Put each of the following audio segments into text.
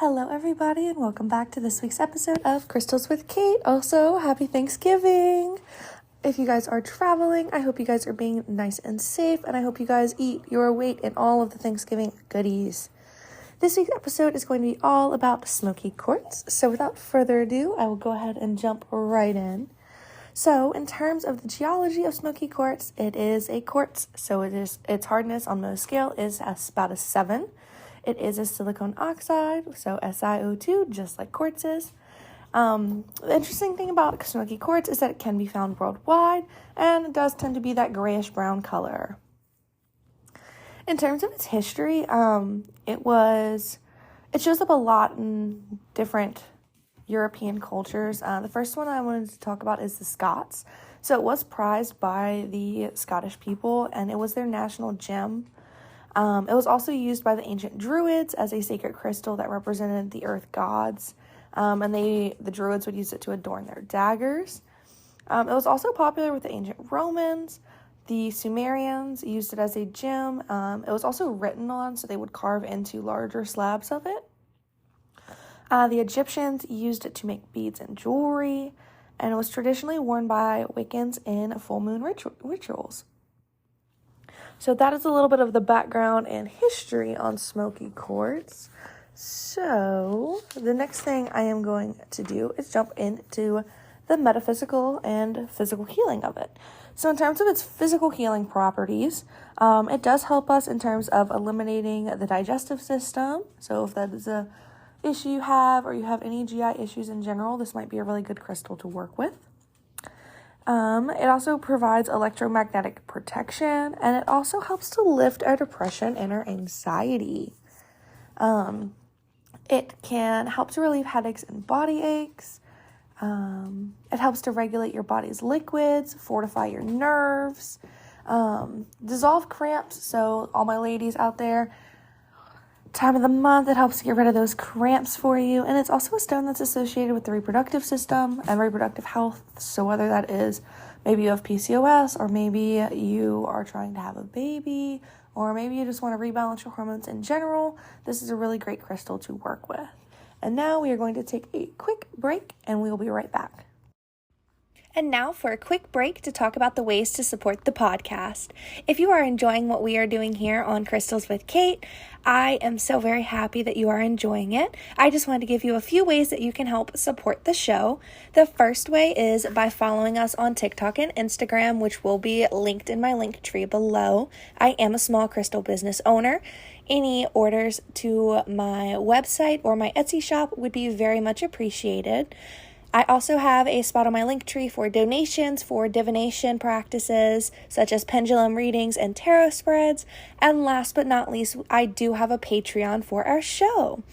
Hello everybody and welcome back to this week's episode of Crystals with Kate. Also, happy Thanksgiving! If you guys are traveling, I hope you guys are being nice and safe, and I hope you guys eat your weight in all of the Thanksgiving goodies. This week's episode is going to be all about Smoky Quartz, so without further ado, I will go ahead and jump right in. So, in terms of the geology of Smoky Quartz, it is a quartz, so its hardness on Mohs scale is about a 7. It is a silicon oxide, so SiO2, just like quartz is. The interesting thing about Smoky Quartz is that it can be found worldwide, and it does tend to be that grayish-brown color. In terms of its history, it shows up a lot in different European cultures. The first one I wanted to talk about is the Scots. So it was prized by the Scottish people, and it was their national gem. It was also used by the ancient Druids as a sacred crystal that represented the earth gods, and the Druids would use it to adorn their daggers. It was also popular with the ancient Romans. The Sumerians used it as a gem. It was also written on, so they would carve into larger slabs of it. The Egyptians used it to make beads and jewelry, and it was traditionally worn by Wiccans in full moon rituals. So that is a little bit of the background and history on Smoky Quartz. So the next thing I am going to do is jump into the metaphysical and physical healing of it. So in terms of its physical healing properties, it does help us in terms of eliminating the digestive system. So if that is a issue you have, or you have any GI issues in general, this might be a really good crystal to work with. It also provides electromagnetic protection, and it also helps to lift our depression and our anxiety. It can help to relieve headaches and body aches. It helps to regulate your body's liquids, fortify your nerves, dissolve cramps. So all my ladies out there, time of the month, it helps to get rid of those cramps for you. And it's also a stone that's associated with the reproductive system and reproductive health. So whether that is maybe you have PCOS, or maybe you are trying to have a baby, or maybe you just want to rebalance your hormones in general, this is a really great crystal to work with. And now we are going to take a quick break, and we will be right back. And now for a quick break to talk about the ways to support the podcast. If you are enjoying what we are doing here on Crystals with Kate, I am so very happy that you are enjoying it. I just wanted to give you a few ways that you can help support the show. The first way is by following us on TikTok and Instagram, which will be linked in my link tree below. I am a small crystal business owner. Any orders to my website or my Etsy shop would be very much appreciated. I also have a spot on my link tree for donations for divination practices, such as pendulum readings and tarot spreads. And last but not least, I do have a Patreon for our show.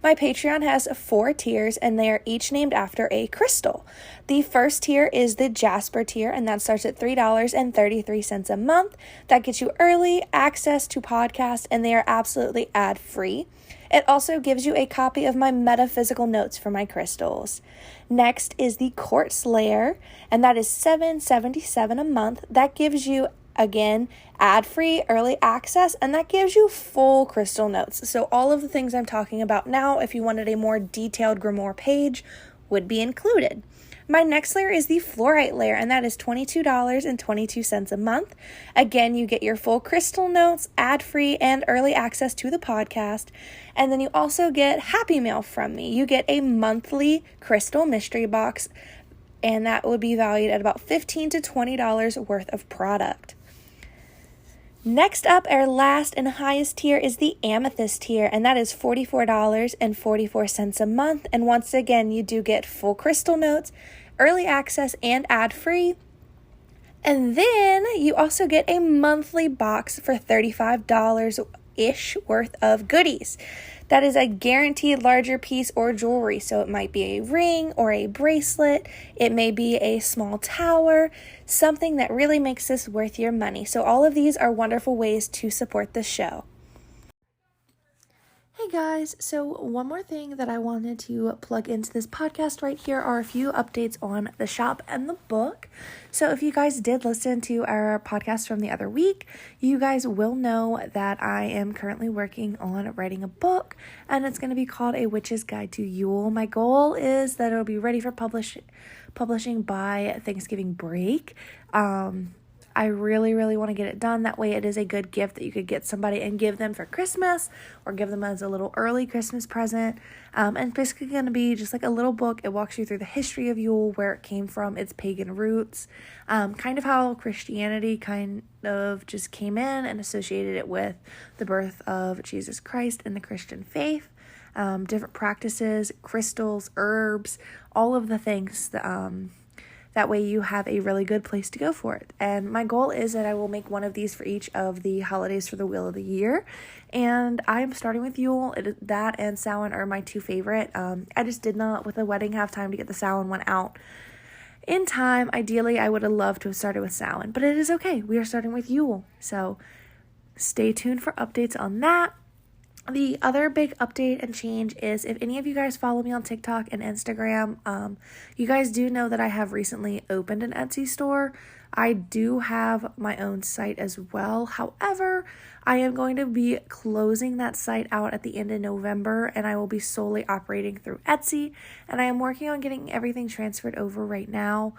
My Patreon has 4 tiers, and they are each named after a crystal. The first tier is the Jasper tier, and that starts at $3.33 a month. That gets you early access to podcasts, and they are absolutely ad-free. It also gives you a copy of my metaphysical notes for my crystals. Next is the Quartz layer, and that is $7.77 a month. That gives you, again, ad-free early access, and that gives you full crystal notes. So all of the things I'm talking about now, if you wanted a more detailed grimoire page, would be included. My next layer is the fluorite layer, and that is $22.22 a month. Again, you get your full crystal notes, ad-free, and early access to the podcast. And then you also get Happy Mail from me. You get a monthly crystal mystery box, and that would be valued at about $15 to $20 worth of product. Next up, our last and highest tier is the Amethyst tier, and that is $44.44 a month. And once again, you do get full crystal notes, early access, and ad-free. And then you also get a monthly box for $35-ish worth of goodies. That is a guaranteed larger piece or jewelry. So it might be a ring or a bracelet. It may be a small tower, something that really makes this worth your money. So all of these are wonderful ways to support the show. Hey guys, so one more thing that I wanted to plug into this podcast right here are a few updates on the shop and the book. So if you guys did listen to our podcast from the other week, you guys will know that I am currently working on writing a book, and it's going to be called A Witch's Guide to Yule. My goal is that it'll be ready for publishing by Thanksgiving break. I really want to get it done. That way it is a good gift that you could get somebody and give them for Christmas or give them as a little early Christmas present. And basically going to be just like a little book. It walks you through the history of Yule, where it came from, its pagan roots, kind of how Christianity kind of just came in and associated it with the birth of Jesus Christ and the Christian faith. Different practices, crystals, herbs, all of the things that way you have a really good place to go for it. And my goal is that I will make one of these for each of the holidays for the wheel of the year. And I'm starting with Yule. That and Samhain are my two favorite. I just did not, with the wedding, have time to get the Samhain one out in time. Ideally, I would have loved to have started with Samhain, but it is okay. We are starting with Yule. So stay tuned for updates on that. The other big update and change is, if any of you guys follow me on TikTok and Instagram, you guys do know that I have recently opened an Etsy store. I do have my own site as well. However, I am going to be closing that site out at the end of November, and I will be solely operating through Etsy, and I am working on getting everything transferred over right now.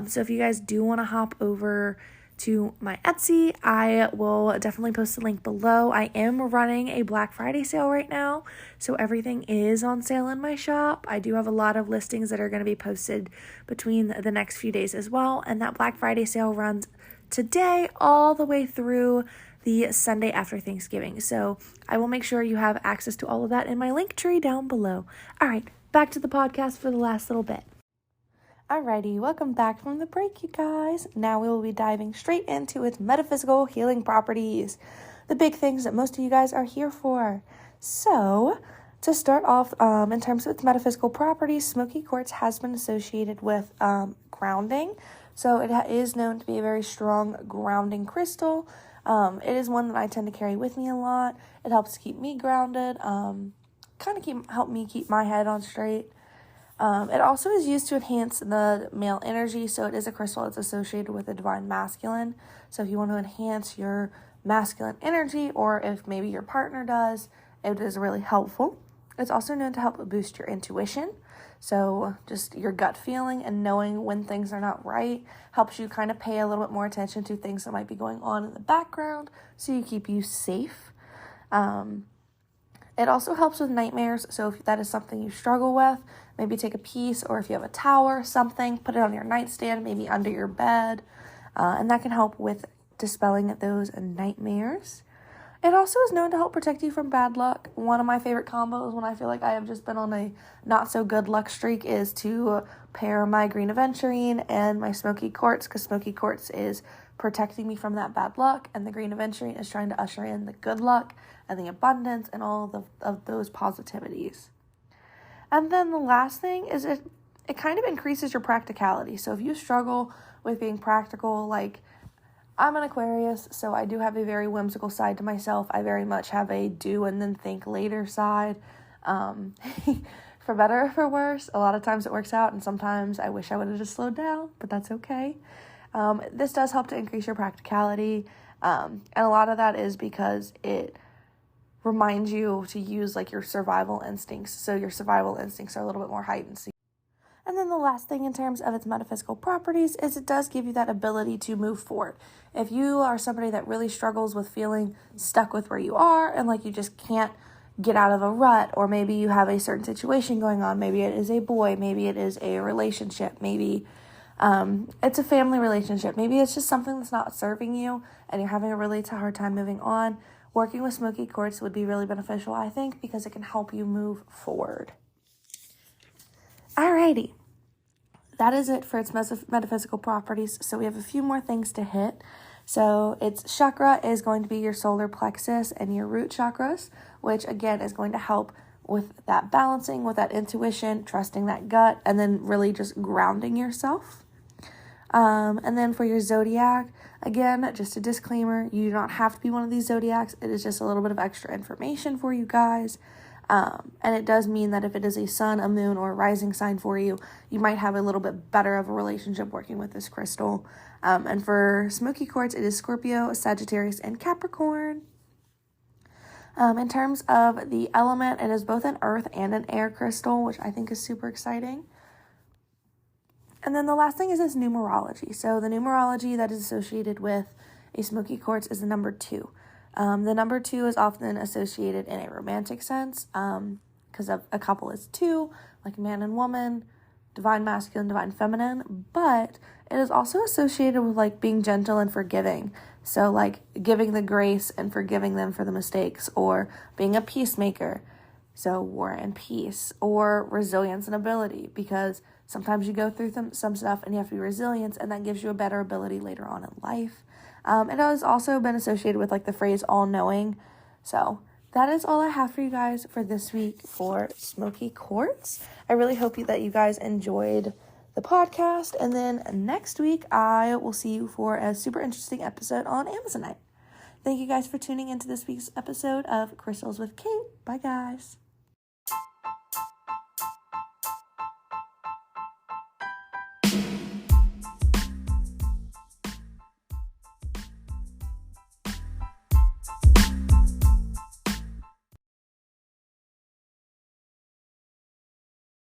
So if you guys do want to hop over to my Etsy, I will definitely post a link below. I am running a Black Friday sale right now, so everything is on sale in my shop. I do have a lot of listings that are going to be posted between the next few days as well, and that Black Friday sale runs today all the way through the Sunday after Thanksgiving. So I will make sure you have access to all of that in my link tree down below. All right, back to the podcast for the last little bit. Alrighty, welcome back from the break, you guys. Now we will be diving straight into its metaphysical healing properties, the big things that most of you guys are here for. So, to start off, in terms of its metaphysical properties, Smoky Quartz has been associated with grounding. So it is known to be a very strong grounding crystal. It is one that I tend to carry with me a lot. It helps keep me grounded, help me keep my head on straight. It also is used to enhance the male energy, so it is a crystal that's associated with the divine masculine. So if you want to enhance your masculine energy, or if maybe your partner does, it is really helpful. It's also known to help boost your intuition. So just your gut feeling and knowing when things are not right helps you kind of pay a little bit more attention to things that might be going on in the background, so you keep you safe. It also helps with nightmares, so if that is something you struggle with, maybe take a piece, or if you have a tower, something, put it on your nightstand, maybe under your bed, and that can help with dispelling those nightmares. It also is known to help protect you from bad luck. One of my favorite combos when I feel like I have just been on a not so good luck streak is to pair my green aventurine and my Smoky Quartz, because Smoky Quartz is protecting me from that bad luck, and the green aventurine is trying to usher in the good luck and the abundance and all of those positivities. And then the last thing is it kind of increases your practicality. So if you struggle with being practical, like I'm an Aquarius, so I do have a very whimsical side to myself. I very much have a do and then think later side. For better or for worse, a lot of times it works out, and sometimes I wish I would have just slowed down, but that's okay. This does help to increase your practicality, and a lot of that is because it reminds you to use like your survival instincts, so your survival instincts are a little bit more heightened. And then the last thing in terms of its metaphysical properties is it does give you that ability to move forward. If you are somebody that really struggles with feeling stuck with where you are and like you just can't get out of a rut, or maybe you have a certain situation going on, maybe it is a boy, maybe it is a relationship, maybe it's a family relationship, maybe it's just something that's not serving you and you're having a really hard time moving on, working with Smoky Quartz would be really beneficial, I think, because it can help you move forward. Alrighty, that is it for its metaphysical properties. So we have a few more things to hit. So its chakra is going to be your solar plexus and your root chakras, which again is going to help with that balancing, with that intuition, trusting that gut, and then really just grounding yourself. And then for your zodiac, again, just a disclaimer, you do not have to be one of these zodiacs. It is just a little bit of extra information for you guys. And it does mean that if it is a sun, a moon, or a rising sign for you, you might have a little bit better of a relationship working with this crystal. And for Smoky Quartz, it is Scorpio, Sagittarius, and Capricorn. In terms of the element, it is both an earth and an air crystal, which I think is super exciting. And then the last thing is this numerology. So the numerology that is associated with a Smoky Quartz is the number 2. The number 2 is often associated in a romantic sense, because of a couple is 2, like man and woman, divine masculine, divine feminine, but it is also associated with like being gentle and forgiving. So like giving the grace and forgiving them for the mistakes, or being a peacemaker. So war and peace, or resilience and ability, because sometimes you go through some stuff and you have to be resilient, and that gives you a better ability later on in life. It has also been associated with like the phrase all-knowing. So that is all I have for you guys for this week for Smoky Quartz. I really hope that you guys enjoyed the podcast. And then next week, I will see you for a super interesting episode on Amazonite. Thank you guys for tuning into this week's episode of Crystals with Kate. Bye, guys.